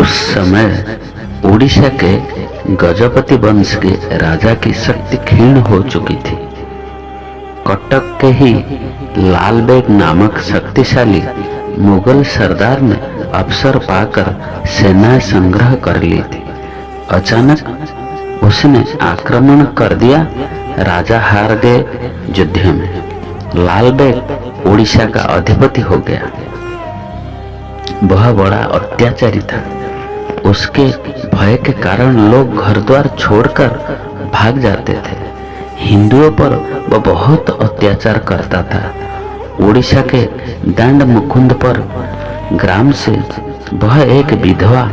उस समय उड़ीसा के गजपति वंश के राजा की शक्ति क्षीण हो चुकी थी। कटक के ही लाल बेग नामक शक्तिशाली मुगल सरदार ने अवसर पाकर सेनाएं संग्रह कर ली थी। अचानक उसने आक्रमण कर दिया। राजा हार गए युद्ध में। लाल बेग उड़ीसा का अधिपति हो गया। वह बड़ा अत्याचारी था। उसके भय के कारण लोग घर द्वार छोड़कर भाग जाते थे। हिंदुओं पर वह बहुत अत्याचार करता था। उड़ीसा के दंड मुकुंद पर ग्राम से वह एक विधवा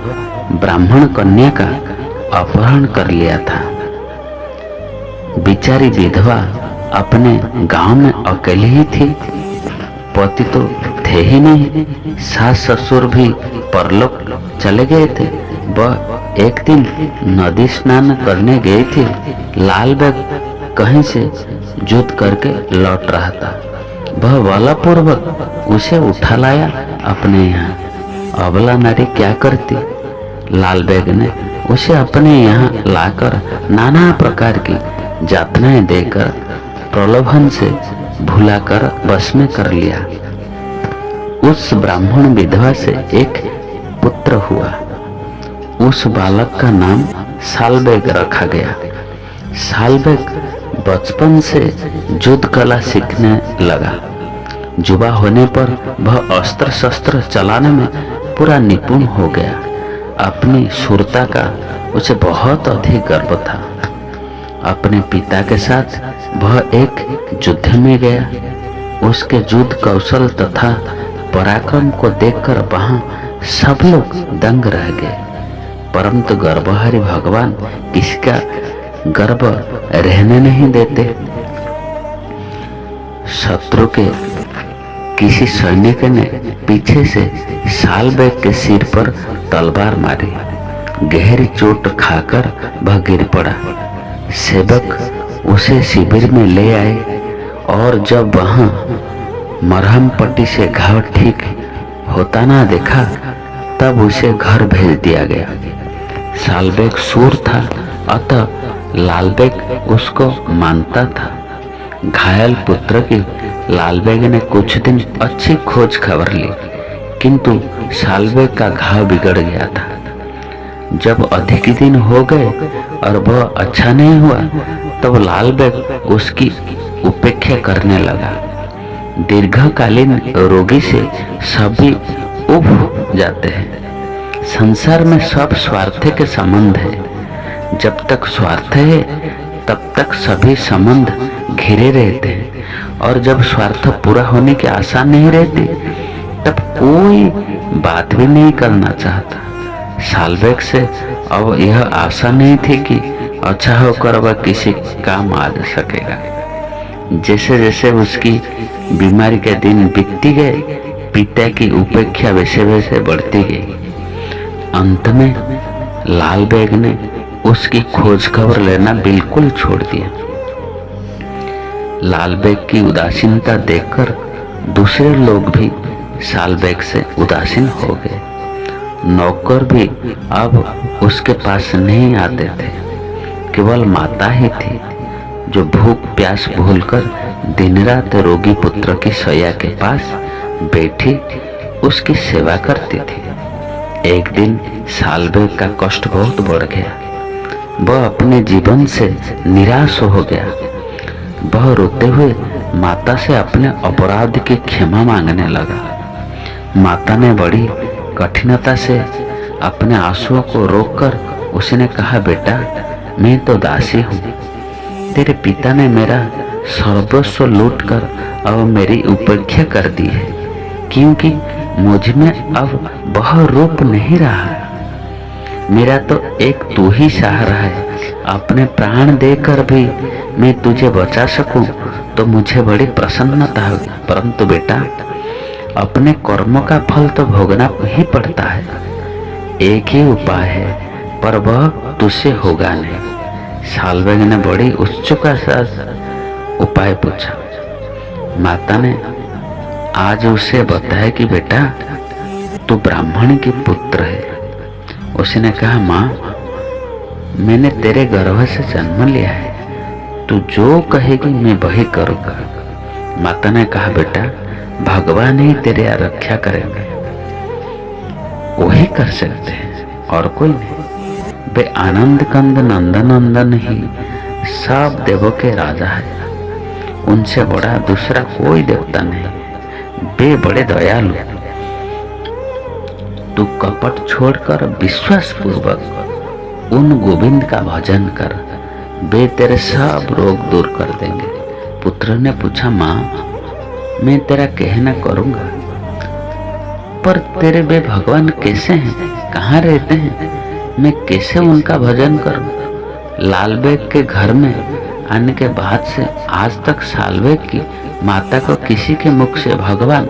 ब्राह्मण कन्या का अपहरण कर लिया था। बेचारी विधवा अपने गांव में अकेली ही थी। पति तो थे ही नहीं। सास ससुर भी परलोक चले गए थे। वह एक दिन नदी स्नान करने गई थी। लाल बेग कहीं से युद्ध करके लौट रहा था। वह बलपूर्वक उसे उठा लाया अपने यहाँ। अबला नारी क्या करती। लाल बेग ने उसे अपने यहाँ लाकर नाना प्रकार की यातनाएं देकर प्रलोभन से भुलाकर बस में कर लिया। उस ब्राह्मण विधवा से एक पुत्र हुआ। उस बालक का नाम सालबेग रखा गया। सालबेग बचपन से युद्ध कला सीखने लगा। युवा होने पर वह अस्त्र शस्त्र चलाने में पूरा निपुण हो गया। अपनी शूरता का उसे बहुत अधिक गर्व था। अपने पिता के साथ वह एक युद्ध में गया। उसके युद्ध कौशल तथा पराक्रम को देखकर वहां सब लोग दंग रह गए। परंतु गर्वहारी भगवान किसका गर्व रहने नहीं देते। शत्रु के किसी सैनिक ने पीछे से सालबेग के सिर पर तलवार मारी। गहरी चोट खाकर वह गिर पड़ा। सेवक उसे शिविर में ले आए और जब वहां मरहम पट्टी से घाव ठीक होता ना देखा तब उसे घर भेज दिया गया। सालबेग शूर था, अतः लालबेग उसको मानता था। घायल पुत्र की लालबेग ने कुछ दिन अच्छी खोज खबर ली, किंतु सालबेग का घाव बिगड़ गया था। जब अधिक दिन हो गए और वह अच्छा नहीं हुआ तब लालबेग उसकी उपेक्षा करने लगा। दीर्घकालीन रोगी से सभी उब जाते हैं। संसार में सब स्वार्थ के संबंध है। जब तक स्वार्थ है तब तक सभी संबंध घिरे रहते हैं, और जब स्वार्थ पूरा होने की आशा नहीं रहती तब कोई बात भी नहीं करना चाहता। सालबेग से अब यह आशा नहीं थी कि अच्छा होकर वह किसी काम आ सकेगा। जैसे जैसे उसकी बीमारी के दिन बीतती गए, पिता की उपेक्षा वैसे वैसे बढ़ती गई। अंत में लालबेग ने उसकी खोज खबर लेना बिल्कुल छोड़ दिया। लालबेग की उदासीनता देखकर दूसरे लोग भी सालबेग से उदासीन हो गए। नौकर भी अब उसके पास नहीं आते थे। केवल माता ही थी जो भूख प्यास भूलकर दिन रात रोगी पुत्र की सैया के पास बैठी उसकी सेवा करती थी। एक दिन सालबेग का कष्ट बहुत बढ़ गया। वह अपने जीवन से निराश हो गया। वह रोते हुए माता से अपने अपराध की क्षमा मांगने लगा। माता ने बड़ी कठिनता से अपने आंसुओं को रोककर उसने कहा, बेटा मैं तो दासी हूँ। तेरे पिता ने मेरा सर्वस्व लूटकर अब मेरी उपेक्षा कर दी है, क्योंकि मुझ में अब वह रूप नहीं रहा। मेरा तो एक तू ही सहारा है। अपने प्राण देकर भी मैं तुझे बचा सकूं तो मुझे बड़ी प्रसन्नता होगी। परंतु बेटा अपने कर्मों का फल तो भोगना ही पड़ता है। एक ही उपाय है, पर वह तुझसे होगा नहीं। सालबेग ने बड़ी उत्सुकता से उपाय पूछा। माता ने आज उसे बताया कि बेटा तू ब्राह्मण के पुत्र है, उसने कहा, माँ, मैंने तेरे गर्भ से जन्म लिया है, तू जो कहेगी मैं वही करूँगा। माता ने कहा, बेटा, भगवान ही तेरी रक्षा करेंगे, वही कर सकते हैं और कोई नहीं। वे आनंद कंद नंदन ही सब देवों के राजा है, उनसे बड़ा दूसरा कोई देवता नहीं। वे बड़े दयालु। तू कपट छोड़कर विश्वास पूर्वक उन गोविंद का भजन कर, वे तेरे सब रोग दूर कर देंगे। पुत्र ने पूछा, माँ, मैं तेरा कहना करूंगा, पर तेरे वे भगवान कैसे हैं, कहाँ रहते हैं, मैं कैसे उनका भजन करूं? लालबेग के घर में आने के बाद से आज तक सालबेग की माता को किसी के मुख से भगवान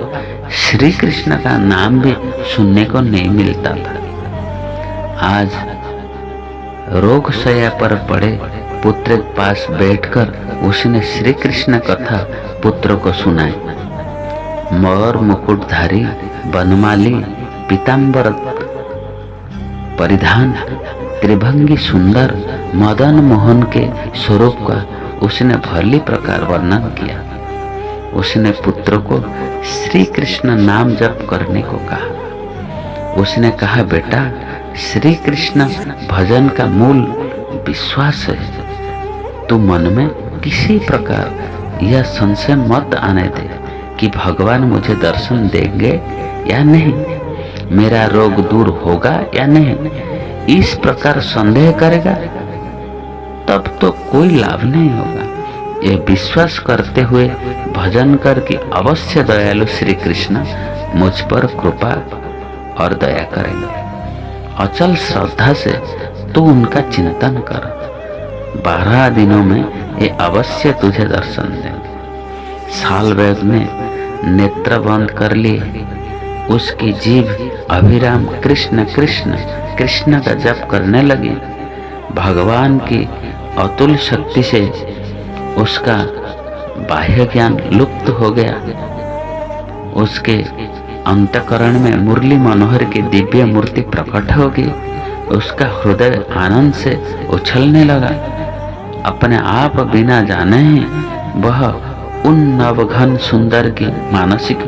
श्री कृष्ण का नाम भी सुनने को नहीं मिलता था। आज रोग शैया पर पड़े पुत्र के पास बैठकर उसने श्री कृष्ण कथा पुत्र को सुनाई। मोर मुकुटधारी बनमाली पीतांबर परिधान त्रिभंगी सुंदर मदन मोहन के स्वरूप का उसने भली प्रकार वर्णन किया। उसने पुत्र को श्री कृष्ण नाम जप करने को कहा। उसने कहा, बेटा, श्री कृष्ण भजन का मूल विश्वास है। तू मन में किसी प्रकार यह संशय मत आने दे कि भगवान मुझे दर्शन देंगे या नहीं, मेरा रोग दूर होगा या नहीं। इस प्रकार संदेह करेगा तब तो कोई लाभ नहीं होगा। यह विश्वास करते हुए भजन कर कि अवश्य दयालु श्री कृष्ण मुझ पर कृपा और दया करेंगे। अचल श्रद्धा से तू उनका चिंतन कर, 12 दिनों में ये अवश्य तुझे दर्शन देंगे। सालबेग ने नेत्र बंद कर लिए। उसकी जीभ अभिराम कृष्ण कृष्ण कृष्ण का जप करने लगी। भगवान की अतुल शक्ति से उसका बाह्य ज्ञान लुप्त हो गया। उसके अंतकरण में मुरली मनोहर की दिव्य मूर्ति प्रकट हो गई। उसका हृदय आनंद से उछलने लगा। अपने आप बिना जाने ही वह उन नवघन सुंदर की मानसिक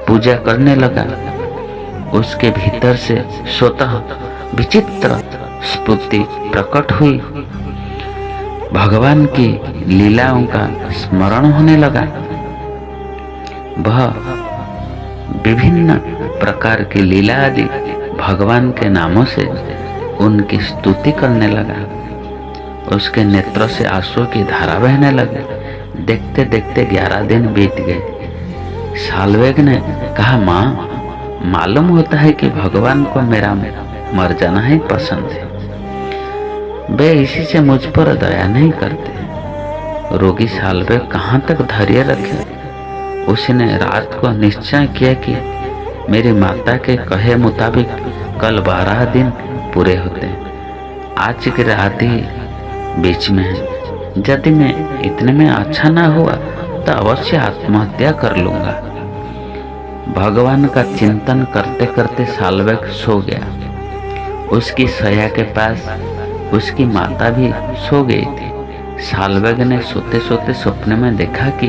पूजा करने लगा। उसके भीतर से स्वतः विचित्र स्फूर्ति प्रकट हुई। भगवान की लीलाओं का स्मरण होने लगा। वह विभिन्न प्रकार की लीला आदि भगवान के नामों से उनकी स्तुति करने लगा। उसके नेत्रों से आंसू की धारा बहने लगे। देखते देखते 11 दिन बीत गए। सालवेग ने कहा, माँ, मालूम होता है कि भगवान को मेरा मर जाना ही पसंद है। वे इसी से मुझ पर दया नहीं करते। रोगी सालवेग कहाँ तक धैर्य रखे। उसने रात को निश्चय किया कि मेरी माता के कहे मुताबिक कल 12 दिन पूरे होते हैं। आज की रात ही बीच में है। यदि मैं इतने में अच्छा ना हुआ तो अवश्य आत्महत्या कर लूंगा। भगवान का चिंतन करते करते सालवेग सो गया। उसकी शैया के पास उसकी माता भी सो गई थी। सालवेग ने सोते सोते सपने में देखा कि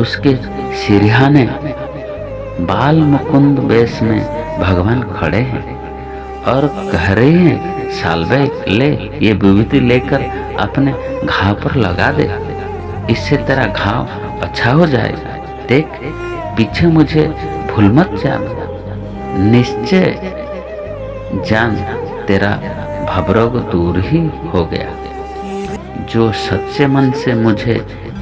उसके सिरहाने बाल मुकुंद वेश में भगवान खड़े हैं और कह रहे हैं, सालवेग, ले ये विभूति लेकर अपने घाव पर लगा दे, इससे तेरा घाव अच्छा हो जाएगा। देख, पीछे मुझे भूल मत जाना। निश्चय जान तेरा भवरोग दूर ही हो गया। जो सच्चे मन से मुझे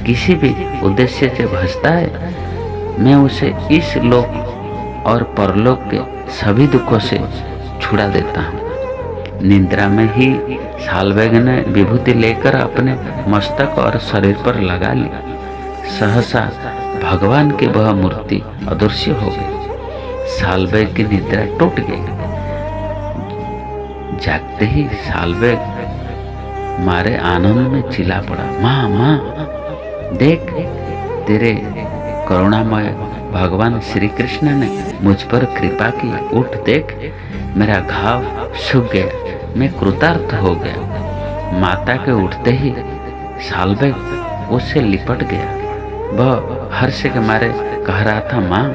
किसी भी उद्देश्य से भजता है, मैं उसे इस लोक और परलोक के सभी दुखों से छुड़ा देता हूँ। निद्रा में ही सालवेग ने विभूति लेकर अपने मस्तक और शरीर पर लगा ली। सहसा भगवान की वह मूर्ति अदृश्य हो गई। सालवेग की निद्रा टूट गई। जागते ही सालवेग मारे आनंद में चिल्ला पड़ा, माँ, माँ, देख, तेरे करुणामय भगवान श्री कृष्ण ने मुझ पर कृपा की। उठ देख, मेरा घाव सूख गया, मैं कृतार्थ हो गया। माता के उठते ही सालबेग उससे लिपट गया। वह हर्ष के मारे कह रहा था, माँ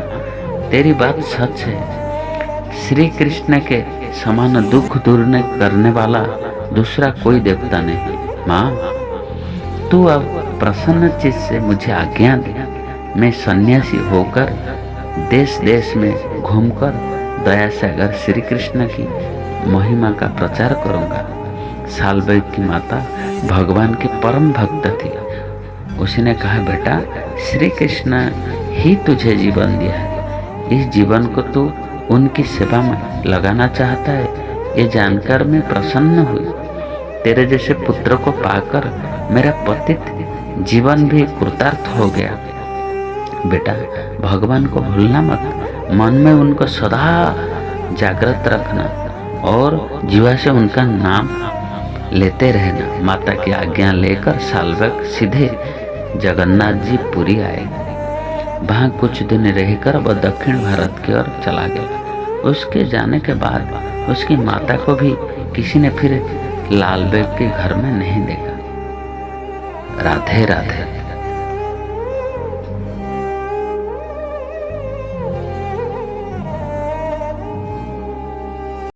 तेरी बात सच है। श्री कृष्ण के समान दुख दूर करने वाला दूसरा कोई देवता नहीं। माँ तू अब प्रसन्न चित्त से मुझे आज्ञा दे, मैं सन्यासी होकर देश देश में घूमकर दया सागर श्री कृष्ण की महिमा का प्रचार करूंगा। सालबेग की माता भगवान की परम भक्त थी। उसने कहा, बेटा श्री कृष्ण ही तुझे जीवन दिया है, इस जीवन को तू उनकी सेवा में लगाना चाहता है, ये जानकर मैं प्रसन्न हुई। तेरे जैसे पुत्र को पाकर मेरा पतित जीवन भी कृतार्थ हो गया। बेटा भगवान को भूलना मत, मन में उनको सदा जागृत रखना और जीवा से उनका नाम लेते रहना। माता की आज्ञा लेकर सालबेग सीधे जगन्नाथ जी पुरी आए। वहाँ कुछ दिन रहकर वह दक्षिण भारत की ओर चला गया। उसके जाने के बाद उसकी माता को भी किसी ने फिर लालबेग के घर में नहीं देखा। राधे राधे।